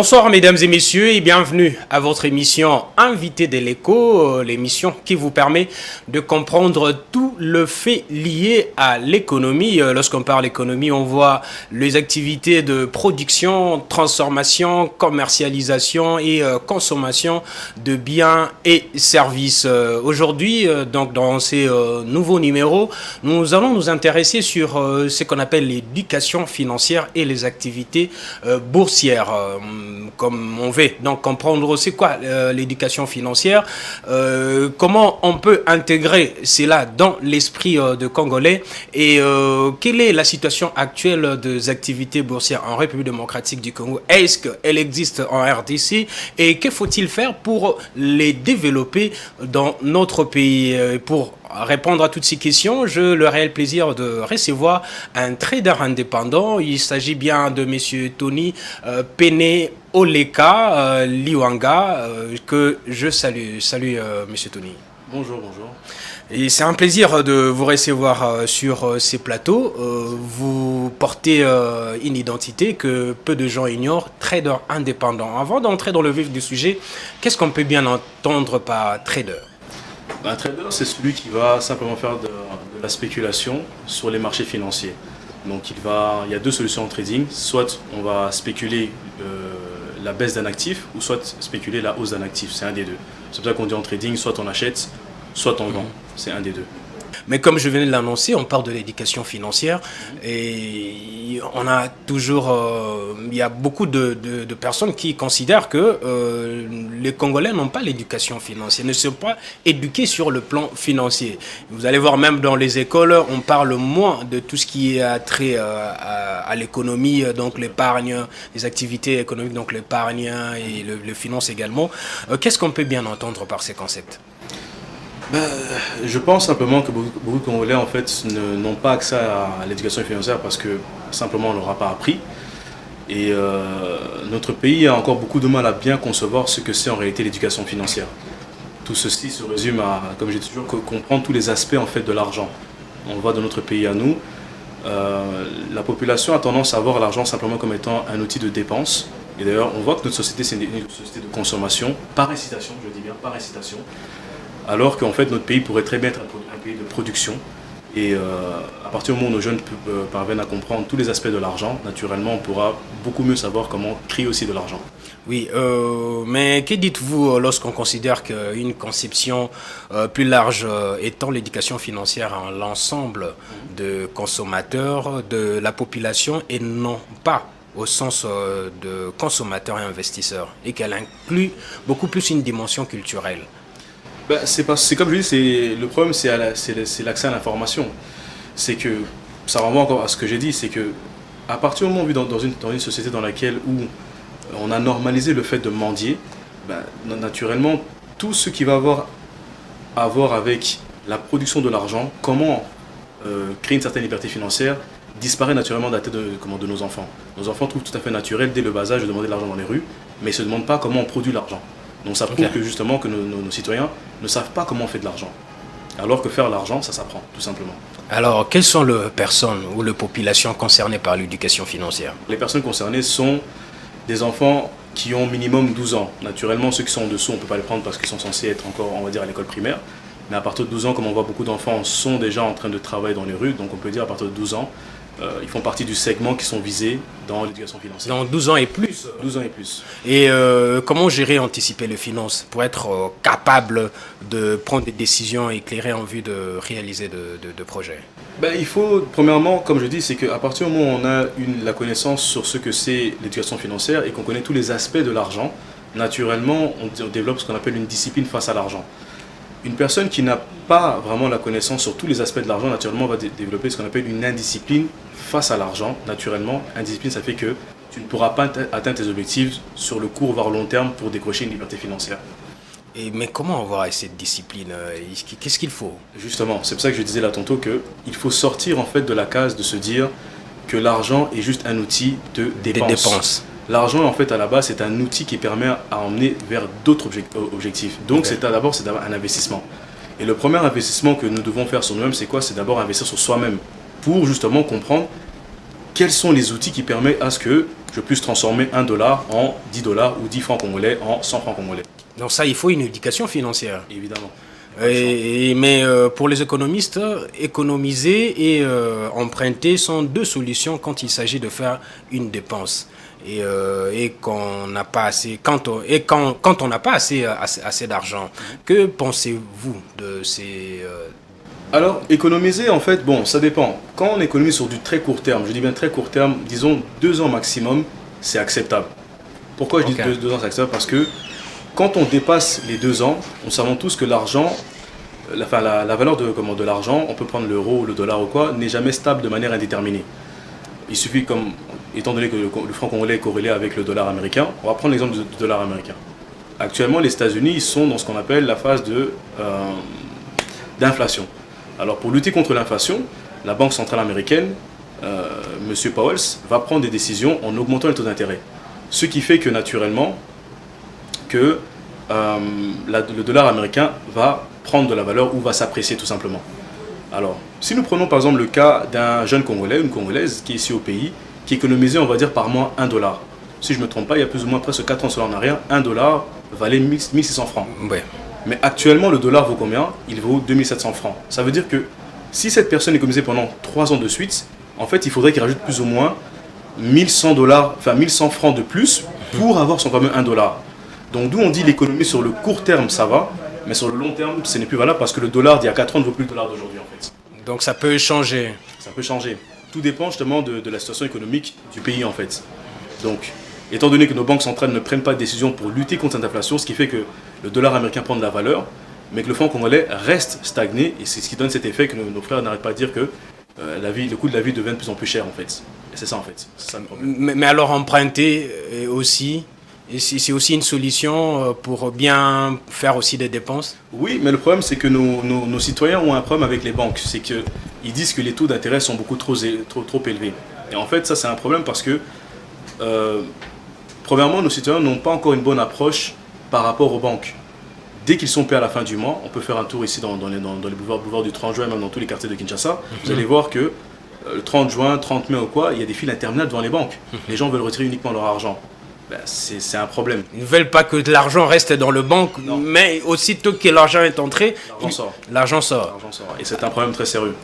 Bonsoir mesdames et messieurs et bienvenue à votre émission Invité de l'écho, l'émission qui vous permet de comprendre tout le fait lié à l'économie. Lorsqu'on parle économie, on voit les activités de production, transformation, commercialisation et consommation de biens et services. Aujourd'hui, donc dans ces nouveaux numéros, nous allons nous intéresser sur ce qu'on appelle l'éducation financière et les activités boursières. Comme on veut donc comprendre c'est quoi l'éducation financière, comment on peut intégrer cela dans l'esprit de Congolais et quelle est la situation actuelle des activités boursières en République démocratique du Congo. Est-ce qu'elle existe en RDC et que faut-il faire pour les développer dans notre pays? Pour répondre à toutes ces questions, j'ai le réel plaisir de recevoir un trader indépendant. Il s'agit bien de M. Tony Pene Oleka Liwanga, que je salue. Salut M. Tony. Bonjour, bonjour. Et c'est un plaisir de vous recevoir sur ces plateaux. Vous portez une identité que peu de gens ignorent, trader indépendant. Avant d'entrer dans le vif du sujet, qu'est-ce qu'on peut bien entendre par trader? Un trader, c'est celui qui va simplement faire de la spéculation sur les marchés financiers. Donc il y a deux solutions en trading. Soit on va spéculer la baisse d'un actif, ou soit spéculer la hausse d'un actif. C'est un des deux. C'est pour ça qu'on dit en trading, soit on achète, soit on vend. C'est un des deux. Mais comme je venais de l'annoncer, on parle de l'éducation financière et on a toujours, il y a beaucoup de personnes qui considèrent que les Congolais n'ont pas l'éducation financière, ne sont pas éduqués sur le plan financier. Vous allez voir même dans les écoles, on parle moins de tout ce qui est trait à l'économie, donc l'épargne, les activités économiques, donc l'épargne et le finance également. Qu'est-ce qu'on peut bien entendre par ces concepts? Je pense simplement que beaucoup de Congolais en fait n'ont pas accès à l'éducation financière parce que simplement on ne leur a pas appris. Et notre pays a encore beaucoup de mal à bien concevoir ce que c'est en réalité l'éducation financière. Tout ceci se résume à, comme j'ai toujours, comprendre tous les aspects en fait de l'argent. On le voit dans notre pays à nous. La population a tendance à voir l'argent simplement comme étant un outil de dépense. Et d'ailleurs, on voit que notre société c'est une société de consommation, par incitation, je dis bien par incitation. Alors qu'en fait notre pays pourrait très bien être un pays de production. Et à partir du moment où nos jeunes parviennent à comprendre tous les aspects de l'argent, naturellement on pourra beaucoup mieux savoir comment créer aussi de l'argent. Oui, mais que dites-vous lorsqu'on considère qu'une conception plus large étant l'éducation financière à l'ensemble de consommateurs, de la population et non pas au sens de consommateurs et investisseurs et qu'elle inclut beaucoup plus une dimension culturelle? C'est comme je dis, le problème c'est l'accès à l'information. C'est que, ça renvoie encore à ce que j'ai dit, c'est que à partir du moment où on vit dans une société dans laquelle où on a normalisé le fait de mendier, naturellement tout ce qui va avoir à voir avec la production de l'argent, comment créer une certaine liberté financière, disparaît naturellement de la tête de nos enfants. Nos enfants trouvent tout à fait naturel dès le bas âge de demander de l'argent dans les rues, mais ils ne se demandent pas comment on produit l'argent. Donc ça prouve que justement que nos citoyens ne savent pas comment on fait de l'argent. Alors que faire l'argent, ça s'apprend, tout simplement. Alors, quelles sont les personnes ou les populations concernées par l'éducation financière? Les personnes concernées sont des enfants qui ont minimum 12 ans. Naturellement, ceux qui sont en dessous, on ne peut pas les prendre parce qu'ils sont censés être encore, on va dire, à l'école primaire. Mais à partir de 12 ans, comme on voit beaucoup d'enfants sont déjà en train de travailler dans les rues, donc on peut dire à partir de 12 ans, ils font partie du segment qui sont visés dans l'éducation financière. Dans 12 ans et plus. 12 ans et plus. Et comment gérer, anticiper les finances pour être capable de prendre des décisions éclairées en vue de réaliser de projets? Il faut, premièrement, comme je dis, c'est qu'à partir du moment où on a la connaissance sur ce que c'est l'éducation financière et qu'on connaît tous les aspects de l'argent, naturellement, on développe ce qu'on appelle une discipline face à l'argent. Une personne qui n'a pas vraiment la connaissance sur tous les aspects de l'argent, naturellement, va développer ce qu'on appelle une indiscipline face à l'argent. Naturellement, indiscipline, ça fait que tu ne pourras pas atteindre tes objectifs sur le court voire long terme pour décrocher une liberté financière. Mais comment avoir cette discipline? Qu'est-ce qu'il faut? Justement, c'est pour ça que je disais là tantôt qu'il faut sortir en fait de la case de se dire que l'argent est juste un outil de dépense. Des dépenses. L'argent, en fait, à la base, c'est un outil qui permet à emmener vers d'autres objectifs. Donc, c'est d'abord un investissement. Et le premier investissement que nous devons faire sur nous-mêmes, c'est quoi? C'est d'abord investir sur soi-même pour justement comprendre quels sont les outils qui permettent à ce que je puisse transformer $1 en $10 ou 10 francs congolais en 100 francs congolais. Donc ça, il faut une éducation financière. Évidemment. Mais pour les économistes, économiser et emprunter sont deux solutions quand il s'agit de faire une dépense. Et qu'on n'a pas assez, quand on n'a pas assez d'argent. Que pensez-vous de ces... Alors, économiser, en fait, bon, ça dépend. Quand on économise sur du très court terme, je dis bien très court terme, disons 2 ans maximum, c'est acceptable. Pourquoi je dis 2 ans c'est acceptable? Parce que quand on dépasse les 2 ans, nous savons tous que l'argent, la valeur de l'argent, on peut prendre l'euro, le dollar ou quoi, n'est jamais stable de manière indéterminée. Il suffit, étant donné que le franc congolais est corrélé avec le dollar américain, on va prendre l'exemple du dollar américain. Actuellement, les États-Unis ils sont dans ce qu'on appelle la phase d'inflation. Alors, pour lutter contre l'inflation, la Banque centrale américaine, M. Powell, va prendre des décisions en augmentant les taux d'intérêt. Ce qui fait que, naturellement, que le dollar américain va prendre de la valeur ou va s'apprécier tout simplement. Alors, si nous prenons par exemple le cas d'un jeune Congolais ou une Congolaise qui est ici au pays, qui économisait, on va dire, par mois $1. Si je ne me trompe pas, il y a plus ou moins presque 4 ans en arrière, $1 valait 1600 francs. Ouais. Mais actuellement, le dollar vaut combien? Il vaut 2700 francs. Ça veut dire que si cette personne économisait pendant 3 ans de suite, en fait, il faudrait qu'il rajoute plus ou moins $1100, enfin 1100 francs de plus pour avoir son fameux $1. Donc d'où on dit l'économie sur le court terme, ça va, mais sur le long terme, ce n'est plus valable parce que le dollar d'il y a 4 ans ne vaut plus le dollar d'aujourd'hui en fait. Donc ça peut changer. Ça peut changer. Tout dépend justement de la situation économique du pays en fait. Donc, étant donné que nos banques centrales ne prennent pas de décision pour lutter contre cette inflation, ce qui fait que le dollar américain prend de la valeur, mais que le franc congolais reste stagné, et c'est ce qui donne cet effet que nos frères n'arrêtent pas de dire que le coût de la vie devient de plus en plus cher en fait. Et c'est ça en fait, c'est ça le problème. Mais alors emprunter aussi, c'est aussi une solution pour bien faire aussi des dépenses? Oui, mais le problème c'est que nos citoyens ont un problème avec les banques, c'est qu'ils disent que les taux d'intérêt sont beaucoup trop élevés. Et en fait ça c'est un problème parce que premièrement nos citoyens n'ont pas encore une bonne approche par rapport aux banques. Dès qu'ils sont payés à la fin du mois, on peut faire un tour ici dans les boulevards du 30 juin, même dans tous les quartiers de Kinshasa. Vous allez voir que le 30 juin, 30 mai ou quoi, il y a des files interminables devant les banques. Les gens veulent retirer uniquement leur argent. Ben, c'est un problème. Ils ne veulent pas que l'argent reste dans le banque, mais aussitôt que l'argent est entré, l'argent sort. Et c'est un problème très sérieux.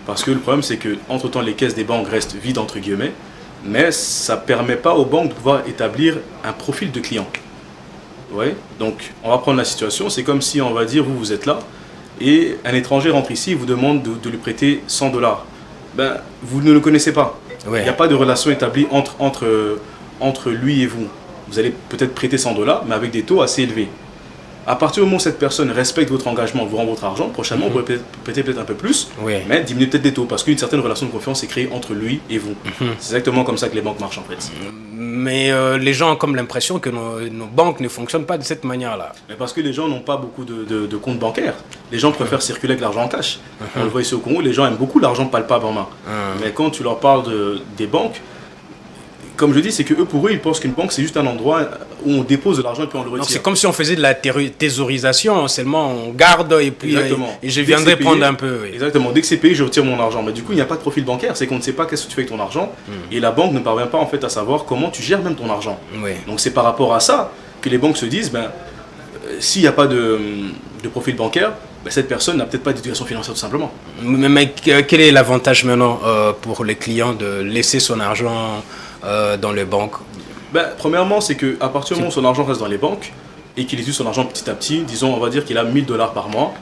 Parce que le problème, c'est que entre-temps, les caisses des banques restent vides, entre guillemets, mais ça ne permet pas aux banques de pouvoir établir un profil de client. Ouais. Donc, on va prendre la situation. C'est comme si, on va dire, vous êtes là, et un étranger rentre ici et vous demande de lui prêter $100. Ben, vous ne le connaissez pas. Ouais. Il n'y a pas de relation établie entre lui et vous. Vous allez peut-être prêter $100, mais avec des taux assez élevés. À partir du moment où cette personne respecte votre engagement, vous rend votre argent, prochainement, vous pouvez prêter peut-être un peu plus, mais diminuer peut-être des taux, parce qu'une certaine relation de confiance est créée entre lui et vous. C'est exactement comme ça que les banques marchent en fait. Mais les gens ont comme l'impression que nos banques ne fonctionnent pas de cette manière-là. Mais parce que les gens n'ont pas beaucoup de comptes bancaires. Les gens préfèrent circuler avec l'argent en cash. On le voit ici au Congo, les gens aiment beaucoup l'argent palpable en main. Mais quand tu leur parles des banques, comme je dis, c'est que pour eux, ils pensent qu'une banque, c'est juste un endroit où on dépose de l'argent et puis on le retire. C'est comme si on faisait de la thésaurisation, seulement on garde et puis et je viendrai prendre un peu. Oui. Exactement, dès que c'est payé, je retire mon argent. Mais du coup, il n'y a pas de profil bancaire, c'est qu'on ne sait pas qu'est-ce que tu fais avec ton argent. Et la banque ne parvient pas en fait à savoir comment tu gères même ton argent. Oui. Donc c'est par rapport à ça que les banques se disent, s'il n'y a pas de profil bancaire, cette personne n'a peut-être pas d'éducation financière tout simplement. Mais quel est l'avantage maintenant pour les clients de laisser son argent dans les banques? Premièrement, c'est qu'à partir du moment où son argent reste dans les banques et qu'il utilise son argent petit à petit, disons, on va dire qu'il a $1000 par mois,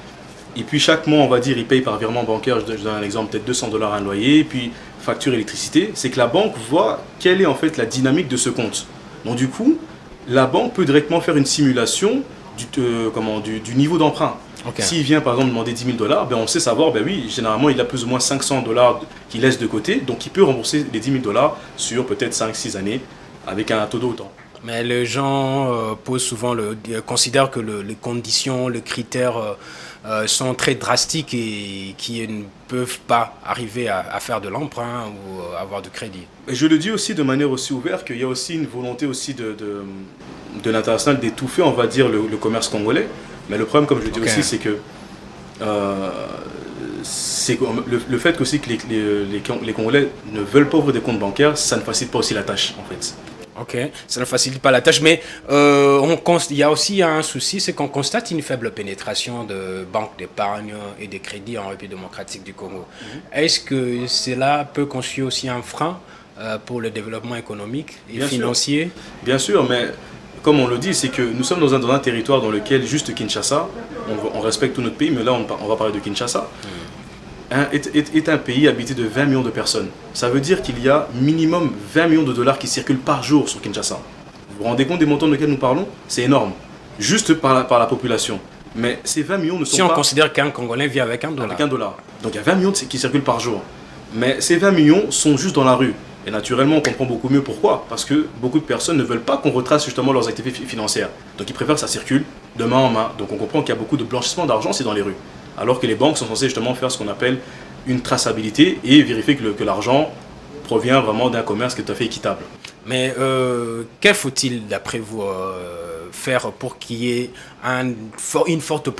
et puis chaque mois, on va dire, il paye par virement bancaire, je donne un exemple, peut-être $200 un loyer, puis facture électricité, c'est que la banque voit quelle est en fait la dynamique de ce compte. Donc du coup, la banque peut directement faire une simulation du niveau d'emprunt. Okay. S'il vient par exemple demander $10 000, on sait savoir, oui, généralement il a plus ou moins $500 qu'il laisse de côté, donc il peut rembourser les $10 000 sur peut-être 5-6 années avec un taux d'autant. Mais les gens considèrent que les conditions, les critères sont très drastiques et qui ne peuvent pas arriver à faire de l'emprunt ou avoir de crédit. Et je le dis aussi de manière aussi ouverte qu'il y a aussi une volonté aussi de l'international d'étouffer, on va dire, le commerce congolais. Mais le problème, comme je le dis aussi, c'est que le fait aussi que les Congolais ne veulent pas ouvrir des comptes bancaires, ça ne facilite pas aussi la tâche en fait. Ok, ça ne facilite pas la tâche, mais il y a aussi un souci, c'est qu'on constate une faible pénétration de banques d'épargne et de crédit en République démocratique du Congo. Est-ce que cela peut constituer aussi un frein pour le développement économique et Bien financier? sûr. Bien sûr, mais comme on le dit, c'est que nous sommes dans un territoire dans lequel juste Kinshasa, on respecte tout notre pays, mais là on va parler de Kinshasa, est un pays habité de 20 millions de personnes. Ça veut dire qu'il y a minimum 20 millions de dollars qui circulent par jour sur Kinshasa. Vous vous rendez compte des montants desquels nous parlons? C'est énorme, juste par la population. Mais ces 20 millions ne sont Si on pas... considère qu'un Congolais vit avec $1. Avec $1. Donc il y a 20 millions qui circulent par jour. Mais ces 20 millions sont juste dans la rue. Et naturellement, on comprend beaucoup mieux pourquoi. Parce que beaucoup de personnes ne veulent pas qu'on retrace justement leurs activités financières. Donc ils préfèrent que ça circule de main en main. Donc on comprend qu'il y a beaucoup de blanchissement d'argent, c'est dans les rues. Alors que les banques sont censées justement faire ce qu'on appelle une traçabilité et vérifier que l'argent provient vraiment d'un commerce qui est tout à fait équitable. Mais qu'est faut-il, d'après vous, faire pour qu'il y ait une forte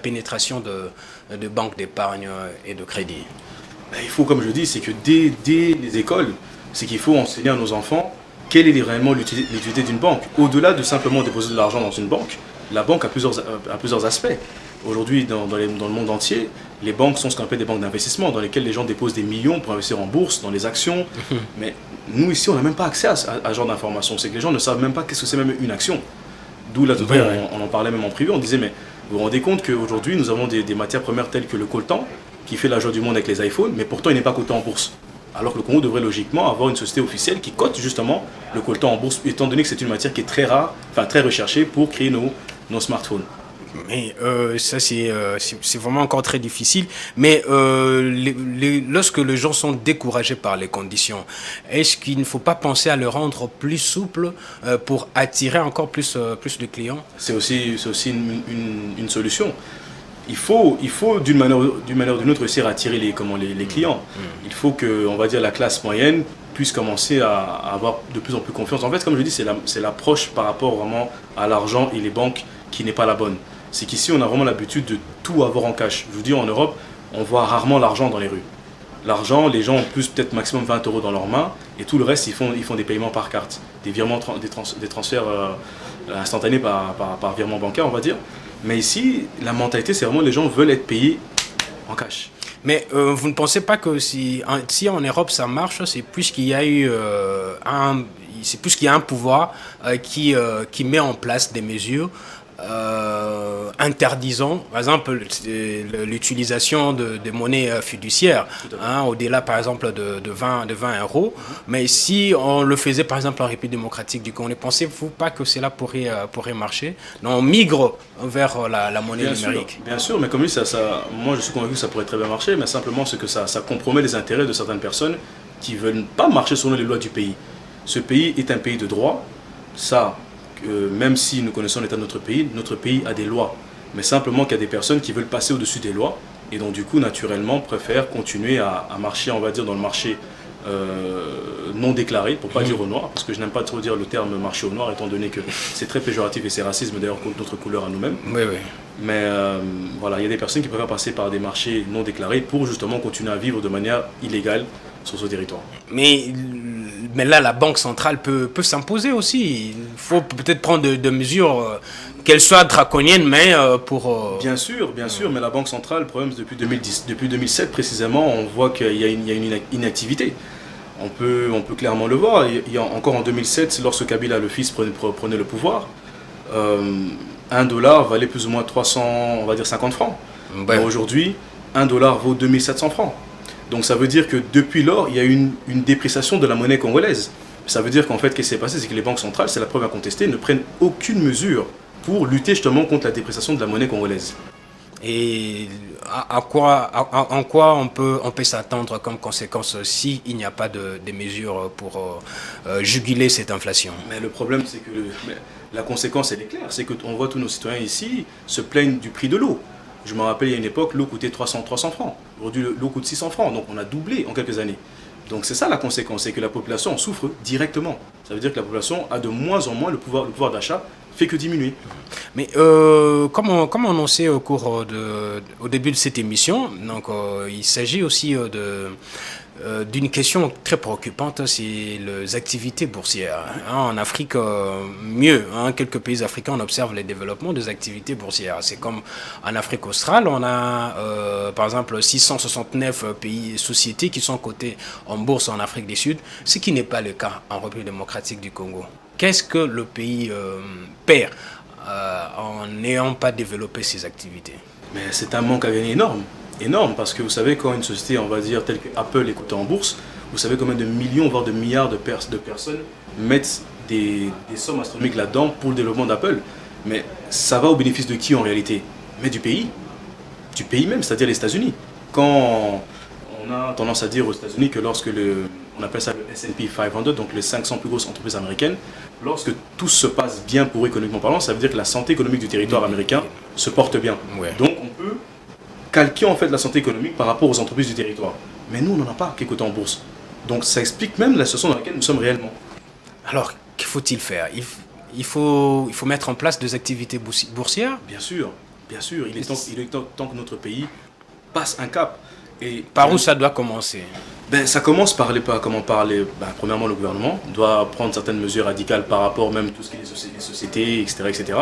pénétration de banques d'épargne et de crédit? Ben, il faut, comme je dis, c'est que dès les écoles, c'est qu'il faut enseigner à nos enfants quelle est réellement l'utilité d'une banque. Au-delà de simplement déposer de l'argent dans une banque, la banque a plusieurs aspects. Aujourd'hui, dans le monde entier, les banques sont ce qu'on appelle des banques d'investissement, dans lesquelles les gens déposent des millions pour investir en bourse, dans les actions. Mais nous, ici, on n'a même pas accès à ce genre d'informations. C'est que les gens ne savent même pas qu'est-ce que c'est même une action. D'où là, on en parlait même en privé, on disait, mais vous vous rendez compte qu'aujourd'hui, nous avons des matières premières telles que le coltan, qui fait la joie du monde avec les iPhones, mais pourtant il n'est pas coté en bourse. Alors que le Congo devrait logiquement avoir une société officielle qui cote justement le coltan en bourse, étant donné que c'est une matière qui est très rare, enfin très recherchée pour créer nos smartphones. Mais ça, c'est vraiment encore très difficile. Mais lorsque les gens sont découragés par les conditions, est-ce qu'il ne faut pas penser à le rendre plus souple pour attirer encore plus de clients? C'est aussi une solution. Il faut d'une manière ou d'une autre réussir à attirer les clients. Il faut que, on va dire, la classe moyenne puisse commencer à avoir de plus en plus confiance. En fait, comme je dis, c'est l'approche par rapport vraiment à l'argent et les banques qui n'est pas la bonne. C'est qu'ici, on a vraiment l'habitude de tout avoir en cash. Je vous dis, en Europe, on voit rarement l'argent dans les rues. L'argent, les gens ont plus peut-être maximum 20 € dans leurs mains et tout le reste, ils font des paiements par carte, des virements, des transferts instantanés par virement bancaire, on va dire. Mais ici, la mentalité, c'est vraiment les gens veulent être payés en cash. Mais vous ne pensez pas que si en Europe ça marche, c'est plus qu'il y a eu c'est plus qu'il y a un pouvoir qui met en place des mesures interdisant, par exemple, l'utilisation de monnaies fiduciaires, au-delà, par exemple, de 20 €. Mais si on le faisait, par exemple, en République démocratique du Congo, ne pensez-vous pas que cela pourrait marcher? Non, on migre vers la monnaie numérique. Bien sûr, mais comme lui, moi, je suis convaincu que ça pourrait très bien marcher, mais simplement, c'est que ça compromet les intérêts de certaines personnes qui ne veulent pas marcher selon les lois du pays. Ce pays est un pays de droit, ça... même si nous connaissons l'état de notre pays a des lois. Mais simplement qu'il y a des personnes qui veulent passer au-dessus des lois et donc du coup, naturellement, préfèrent continuer à marcher, on va dire, dans le marché non déclaré, pour ne pas dire au noir, parce que je n'aime pas trop dire le terme marché au noir, étant donné que c'est très péjoratif et c'est racisme d'ailleurs contre notre couleur à nous-mêmes. Oui, oui. Mais voilà, il y a des personnes qui préfèrent passer par des marchés non déclarés pour justement continuer à vivre de manière illégale sur ce territoire. Mais là, la Banque centrale peut s'imposer aussi. Il faut peut-être prendre de mesures, qu'elles soient draconiennes, mais pour... Bien sûr, mais la Banque centrale, le problème, depuis 2007 précisément, on voit qu'il y a une inactivité. On peut clairement le voir. Il y a encore en 2007, lorsque Kabila le fils prenait le pouvoir, $1 valait plus ou moins 300, on va dire 50 francs. Ouais. Aujourd'hui, $1 vaut 2700 francs. Donc ça veut dire que depuis lors, il y a une dépréciation de la monnaie congolaise. Ça veut dire qu'en fait, ce qui s'est passé, c'est que les banques centrales, c'est la preuve incontestée, ne prennent aucune mesure pour lutter justement contre la dépréciation de la monnaie congolaise. Et en quoi on peut s'attendre comme conséquence s'il n'y a pas de mesures pour juguler cette inflation? Mais le problème, c'est que la conséquence, elle est claire. C'est qu'on voit tous nos citoyens ici se plaignent du prix de l'eau. Je me rappelle, il y a une époque, l'eau coûtait 300 francs. Aujourd'hui, l'eau coûte 600 francs. Donc, on a doublé en quelques années. Donc, c'est ça la conséquence, c'est que la population en souffre directement. Ça veut dire que la population a de moins en moins le pouvoir d'achat fait que diminuer. Mais comme annoncé au début de cette émission, donc, il s'agit aussi d'une question très préoccupante, c'est les activités boursières. En Afrique, quelques pays africains, on observe les développements des activités boursières. C'est comme en Afrique australe, on a par exemple 669 sociétés qui sont cotées en bourse en Afrique du Sud, ce qui n'est pas le cas en République démocratique du Congo. Qu'est-ce que le pays perd en n'ayant pas développé ces activités? Mais c'est un manque à gagner énorme. Énorme, parce que vous savez, quand une société, on va dire, telle que Apple est cotée en bourse, vous savez combien de millions, voire de milliards de personnes mettent des sommes astronomiques là-dedans pour le développement d'Apple. Mais ça va au bénéfice de qui en réalité? Mais du pays. Du pays même, c'est-à-dire les États-Unis. Quand on a tendance à dire aux États-Unis que lorsque on appelle ça le S&P 500, donc les 500 plus grosses entreprises américaines, lorsque tout se passe bien pour eux économiquement parlant, ça veut dire que la santé économique du territoire américain se porte bien. Ouais. Donc on peut calquer en fait la santé économique par rapport aux entreprises du territoire. Mais nous, on n'en a pas qui est coté en bourse. Donc ça explique même la situation dans laquelle nous sommes réellement. Alors, qu'il faut-il faire? Il faut mettre en place des activités boursières? Bien sûr, bien sûr. Il est temps que notre pays passe un cap. Et par où ça doit commencer? Ça commence par premièrement, le gouvernement doit prendre certaines mesures radicales par rapport même à tout ce qui est les sociétés, etc., etc.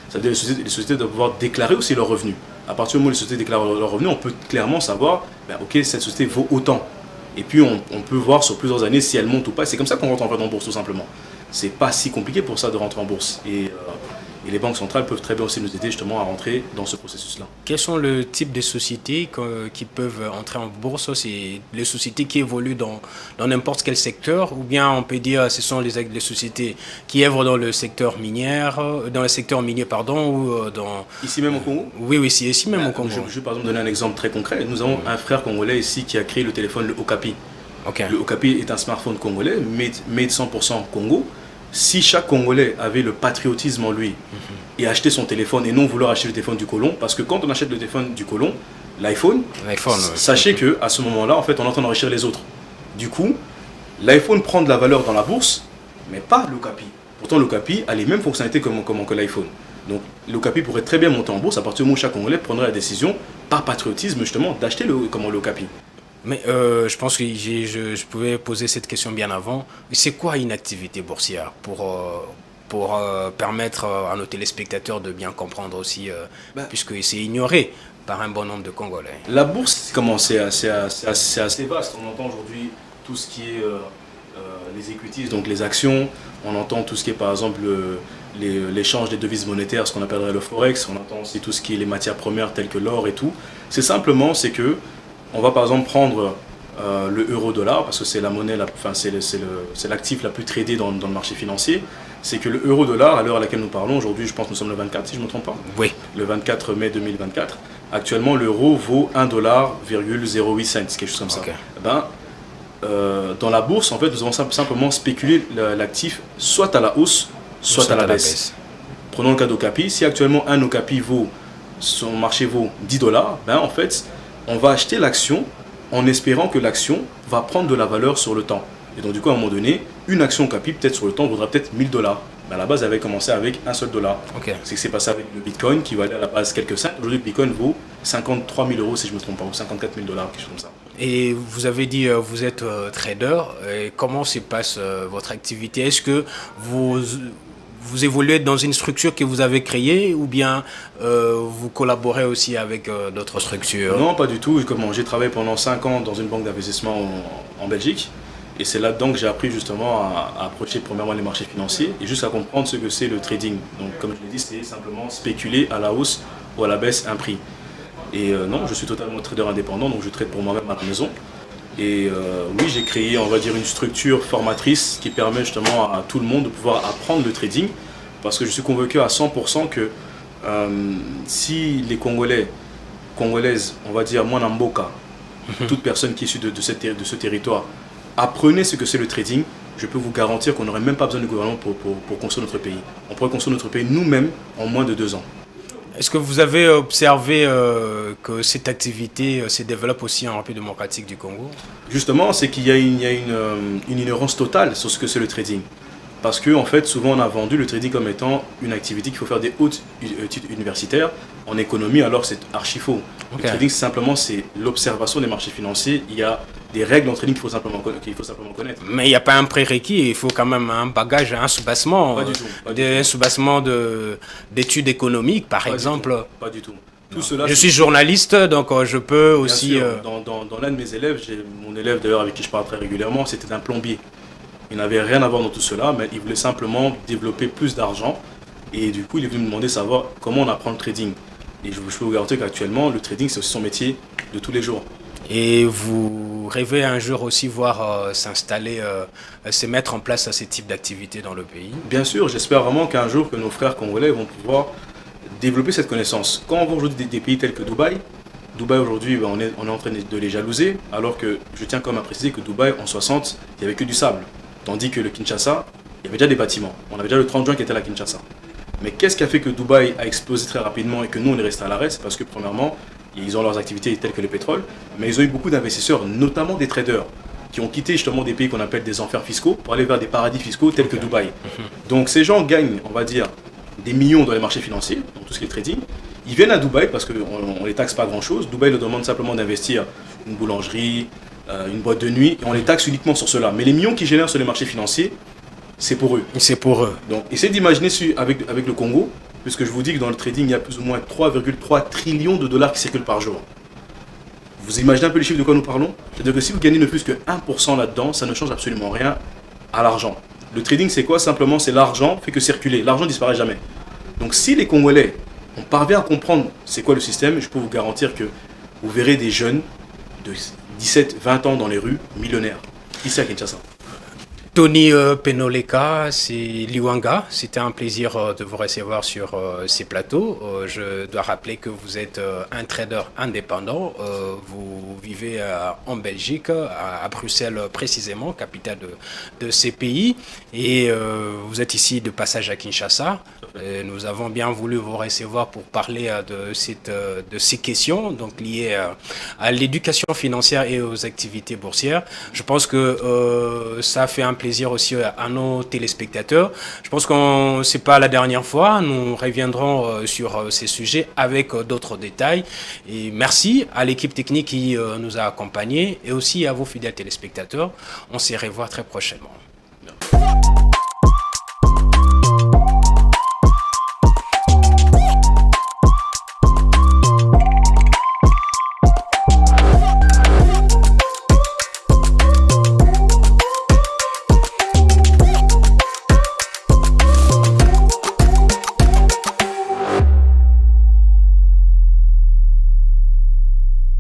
C'est-à-dire les sociétés doivent pouvoir déclarer aussi leurs revenus. À partir du moment où les sociétés déclarent leurs revenus, on peut clairement savoir, ok, cette société vaut autant. Et puis on peut voir sur plusieurs années si elle monte ou pas. C'est comme ça qu'on rentre en fait en bourse tout simplement. C'est pas si compliqué pour ça de rentrer en bourse. Et les banques centrales peuvent très bien aussi nous aider justement à rentrer dans ce processus-là. Quels sont le type de sociétés qui peuvent entrer en bourse? C'est les sociétés qui évoluent dans n'importe quel secteur, ou bien on peut dire ce sont les sociétés qui œuvrent dans le secteur minier, ou dans... Ici même au Congo? Oui, ici même au Congo. Je vais par exemple donner un exemple très concret. Nous avons un frère congolais ici qui a créé le téléphone, le Okapi. Okay. Le Okapi est un smartphone congolais, made 100% Congo. Si chaque Congolais avait le patriotisme en lui et achetait son téléphone et non vouloir acheter le téléphone du colon, parce que quand on achète le téléphone du colon, l'iPhone, sachez qu'à ce moment-là, en fait, on est en train d'enrichir les autres. Du coup, l'iPhone prend de la valeur dans la bourse, mais pas l'Okapi. Pourtant, l'Okapi a les mêmes fonctionnalités que l'iPhone. Donc, l'Okapi pourrait très bien monter en bourse à partir du moment où chaque Congolais prendrait la décision, par patriotisme justement, d'acheter l'Okapi. Mais je pense que je pouvais poser cette question bien avant. C'est quoi une activité boursière pour permettre à nos téléspectateurs de bien comprendre aussi, puisque c'est ignoré par un bon nombre de Congolais? La bourse, c'est assez vaste. On entend aujourd'hui tout ce qui est les equities, donc les actions. On entend tout ce qui est par exemple l'échange des devises monétaires, ce qu'on appellerait le forex. On entend aussi tout ce qui est les matières premières telles que l'or et tout. C'est que on va par exemple prendre le euro-dollar, parce que c'est la monnaie, c'est l'actif la plus tradé dans le marché financier. C'est que le euro-dollar, à l'heure à laquelle nous parlons, aujourd'hui je pense que nous sommes le 24, si je ne me trompe pas. Oui. Le 24 mai 2024. Actuellement, l'euro vaut 1,08$, quelque chose comme ça. Okay. Dans la bourse, en fait, nous avons simplement spéculé l'actif soit à la hausse, soit à la baisse. Prenons le cas d'Okapi. Si actuellement un Okapi son marché vaut $10, en fait, on va acheter l'action en espérant que l'action va prendre de la valeur sur le temps. Et donc du coup, à un moment donné, une action Okapi, peut-être sur le temps, vaudra peut-être $1000. À la base, elle avait commencé avec un seul dollar. Okay. C'est ce qui s'est passé avec le Bitcoin, qui valait à la base quelques cents. Aujourd'hui, le Bitcoin vaut 53 000 euros, si je ne me trompe pas, ou 54 000 $, quelque chose comme ça. Et vous avez dit vous êtes trader. Et comment se passe votre activité? Est-ce que vous évoluez dans une structure que vous avez créée, ou bien vous collaborez aussi avec d'autres structures? Non, pas du tout. J'ai travaillé pendant 5 ans dans une banque d'investissement en Belgique. Et c'est là-dedans que j'ai appris justement à approcher premièrement les marchés financiers et juste à comprendre ce que c'est le trading. Donc comme je l'ai dit, c'est simplement spéculer à la hausse ou à la baisse un prix. Et non, je suis totalement trader indépendant, donc je trade pour moi-même à la maison. Et oui, j'ai créé, on va dire, une structure formatrice qui permet justement à tout le monde de pouvoir apprendre le trading, parce que je suis convaincu à 100% que si les Congolaises, on va dire Mwanamboka, toute personne qui est issue de ce territoire, apprenez ce que c'est le trading, je peux vous garantir qu'on n'aurait même pas besoin du gouvernement pour construire notre pays. On pourrait construire notre pays nous-mêmes en moins de 2 ans. Est-ce que vous avez observé que cette activité se développe aussi en République démocratique du Congo? Justement, c'est qu'il y a une ignorance totale sur ce que c'est le trading. Parce que en fait, souvent on a vendu le trading comme étant une activité qu'il faut faire des hautes études universitaires en économie, alors c'est archi faux. Ok. Le trading, simplement, c'est l'observation des marchés financiers. Il y a des règles en trading qu'il faut simplement connaître. Mais il n'y a pas un prérequis, il faut quand même un bagage, un soubassement, Pas du tout. un soubassement d'études économiques, par Pas exemple. du tout. Pas du tout. Tout cela, Je c'est- suis journaliste, donc je peux Bien aussi... sûr, dans l'un de mes élèves, mon élève d'ailleurs avec qui je parle très régulièrement, c'était un plombier. Il n'avait rien à voir dans tout cela, mais il voulait simplement développer plus d'argent. Et du coup, il est venu me demander de savoir comment on apprend le trading. Et je peux vous garantir qu'actuellement, le trading, c'est aussi son métier de tous les jours. Et vous rêvez un jour aussi voir s'installer, se mettre en place à ce type d'activité dans le pays? Bien sûr, j'espère vraiment qu'un jour que nos frères congolais vont pouvoir développer cette connaissance. Quand on voit aujourd'hui des pays tels que Dubaï, Dubaï aujourd'hui, ben, on est en train de les jalouser, alors que je tiens quand même à préciser que Dubaï, en 60, il n'y avait que du sable. Tandis que le Kinshasa, il y avait déjà des bâtiments. On avait déjà le 30 juin qui était à la Kinshasa. Mais qu'est-ce qui a fait que Dubaï a explosé très rapidement et que nous, on est resté à l'arrêt? C'est parce que, premièrement, ils ont leurs activités telles que le pétrole, mais ils ont eu beaucoup d'investisseurs, notamment des traders, qui ont quitté justement des pays qu'on appelle des enfers fiscaux pour aller vers des paradis fiscaux tels que Dubaï. Donc ces gens gagnent, on va dire, des millions dans les marchés financiers, dans tout ce qui est trading. Ils viennent à Dubaï parce qu'on ne les taxe pas grand-chose. Dubaï leur demande simplement d'investir une boulangerie, une boîte de nuit, et on les taxe uniquement sur cela. Mais les millions qu'ils génèrent sur les marchés financiers, c'est pour eux. C'est pour eux. Donc essayez d'imaginer avec le Congo, puisque je vous dis que dans le trading, il y a plus ou moins 3,3 trillions de dollars qui circulent par jour. Vous imaginez un peu les chiffres de quoi nous parlons? C'est-à-dire que si vous gagnez ne plus que 1% là-dedans, ça ne change absolument rien à l'argent. Le trading, c'est quoi? Simplement, c'est l'argent fait que circuler. L'argent ne disparaît jamais. Donc si les Congolais, on parvient à comprendre c'est quoi le système, je peux vous garantir que vous verrez des jeunes de 17, 20 ans dans les rues, millionnaires, ici à Kinshasa. Tony Penoleka, c'est Liwanga. C'était un plaisir de vous recevoir sur ces plateaux. Je dois rappeler que vous êtes un trader indépendant. Vous vivez en Belgique, à Bruxelles précisément, capitale de ces pays. Et vous êtes ici de passage à Kinshasa. Et nous avons bien voulu vous recevoir pour parler de ces questions donc liées à l'éducation financière et aux activités boursières. Je pense que ça fait un plaisir aussi à nos téléspectateurs. Je pense que c'est pas la dernière fois. Nous reviendrons sur ces sujets avec d'autres détails. Et merci à l'équipe technique qui nous a accompagnés et aussi à vos fidèles téléspectateurs. On se revoit très prochainement.